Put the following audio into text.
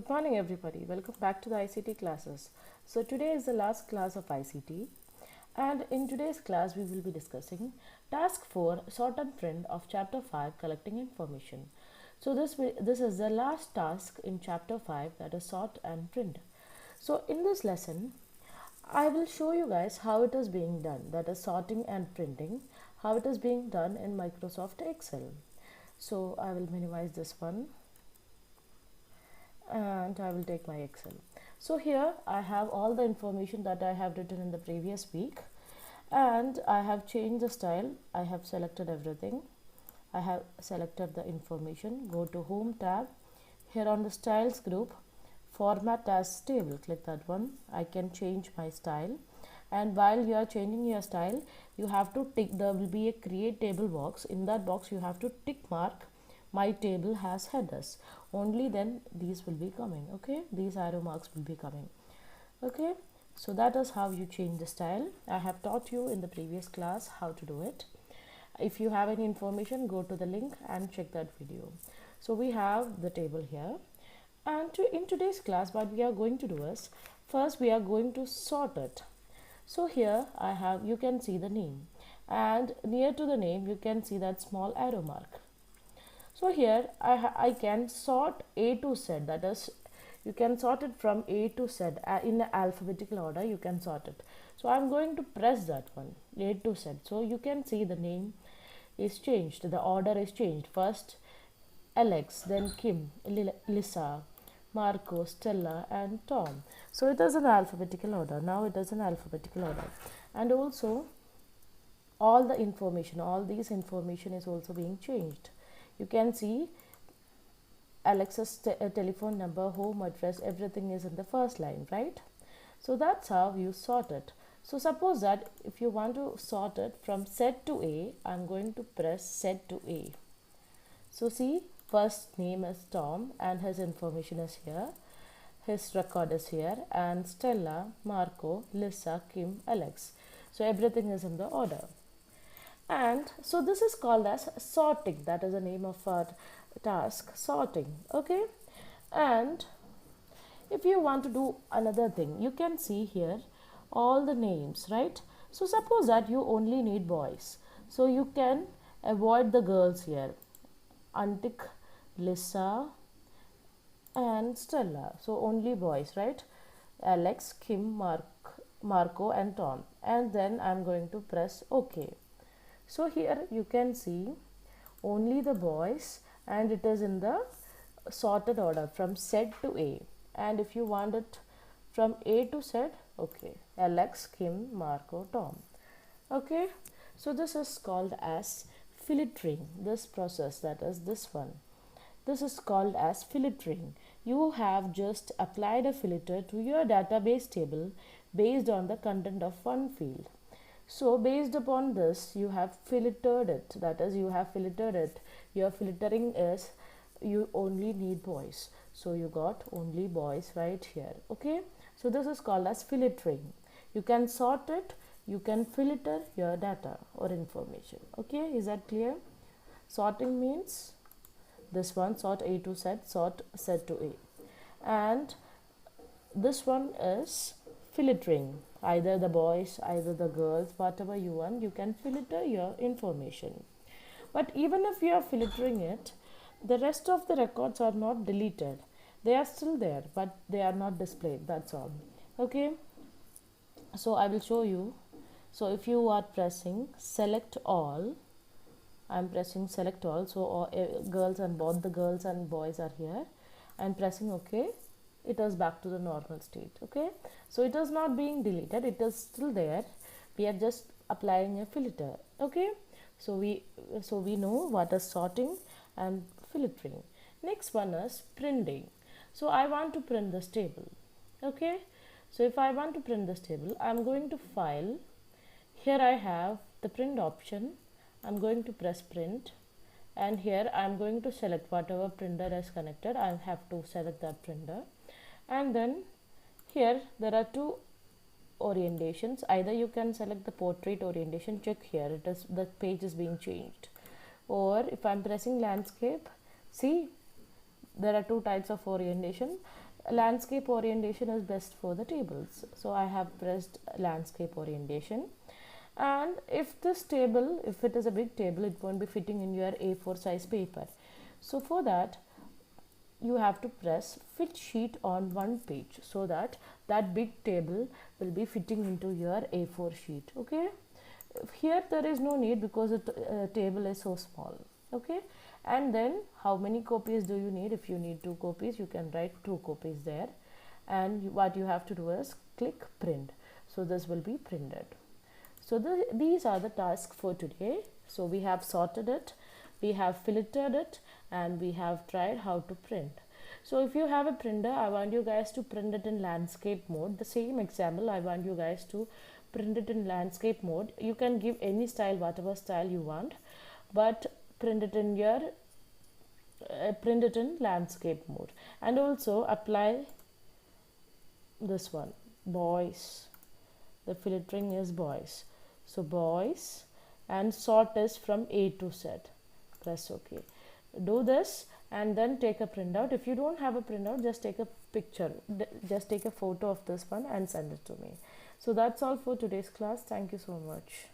Good morning everybody. Welcome back to the ICT classes. So today is the last class of ICT, and in today's class we will be discussing task 4, sort and print of chapter 5, collecting information. So this is the last task in chapter 5, that is sort and print. So in this lesson I will show you guys how it is being done, that is sorting and printing, how it is being done in Microsoft Excel. So I will minimize this one and I will take my Excel. So here I have all the information that I have written in the previous week, and I have changed the style. I have selected everything. I have selected the information. Go to Home tab. Here on the Styles group, Format as Table, click that one. I can change my style, and while you are changing your style, you have to tick. There will be a Create Table box. In that box you have to tick mark my table has headers. Only then these will be coming. Okay, these arrow marks will be coming. Okay, so that is how you change the style. I have taught you in the previous class how to do it. If you have any information, go to the link and check that video. So we have the table here, and in today's class what we are going to do is, first we are going to sort it. So here I have, you can see the name, and near to the name you can see that small arrow mark. So here I can sort A to Z, that is, you can sort it from A to Z in the alphabetical order. You can sort it. So I'm going to press that one, A to Z. So you can see the name is changed, the order is changed. First Alex, then Kim, Lisa, Marco, Stella and Tom. So it is an alphabetical order. Now it is an alphabetical order, and also all the information, all these information is also being changed. You can see Alex's telephone number, home address, everything is in the first line, right? So that's how you sort it. So suppose that if you want to sort it from Z to A, I'm going to press Z to A. So see, first name is Tom and his information is here. His record is here, and Stella, Marco, Lisa, Kim, Alex. So everything is in the order. And so this is called as sorting. That is the name of our task, sorting. Okay, and if you want to do another thing, you can see here all the names, right? So suppose that you only need boys, so you can avoid the girls here. Untick Lisa and Stella, so only boys, right? Alex, Kim, Marco and Tom, and then I'm going to press OK. So here you can see only the boys, and it is in the sorted order from Z to A. And if you want it from A to Z, okay, Alex, Kim, Marco, Tom. Okay, so this is called as filtering. This process, that is this one, this is called as filtering. You have just applied a filter to your database table based on the content of one field. So based upon this, you have filtered it, that is, you have filtered it. Your filtering is you only need boys, so you got only boys right here. Okay, so this is called as filtering. You can sort it, you can filter your data or information. Okay, is that clear? Sorting means this one, sort A to Z, sort Z to A, and this one is filtering, either the boys, either the girls, whatever you want, you can filter your information. But even if you are filtering it, the rest of the records are not deleted. They are still there, but they are not displayed, that's all. Okay, so I will show you. So if you are pressing select all, I'm pressing select all, so all, girls and both the girls and boys are here, and pressing OK, it is back to the normal state. Okay, so it is not being deleted, it is still there. We are just applying a filter. Okay, so we know what is sorting and filtering. Next one is printing. So I want to print this table. Okay, so if I want to print this table, I'm going to file. Here I have the print option. I'm going to press print, and here I'm going to select whatever printer is connected. I have to select that printer. And then here there are two orientations. Either you can select the portrait orientation, check here, it is, the page is being changed. Or if I'm pressing landscape, see there are two types of orientation. landscape orientation is best for the tables. So I have pressed landscape orientation. And if this table, if it is a big table, it won't be fitting in your A4 size paper. So for that, you have to press fit sheet on one page, so that that big table will be fitting into your A4 sheet. Okay, here there is no need because the table is so small. Okay, and then how many copies do you need? If you need 2 copies, you can write 2 copies there, and what you have to do is click print. So this will be printed. So these are the tasks for today. So we have sorted it, we have filtered it, and we have tried how to print. So if you have a printer, I want you guys to print it in landscape mode. The same example, I want you guys to print it in landscape mode. You can give any style, whatever style you want, but print it in your print it in landscape mode. And also apply this one, boys. The filtering is boys. So boys, and sort is from A to Z. Press OK. Do this and then take a printout. If you don't have a printout, just take a picture, just take a photo of this one and send it to me. So that's all for today's class. Thank you so much.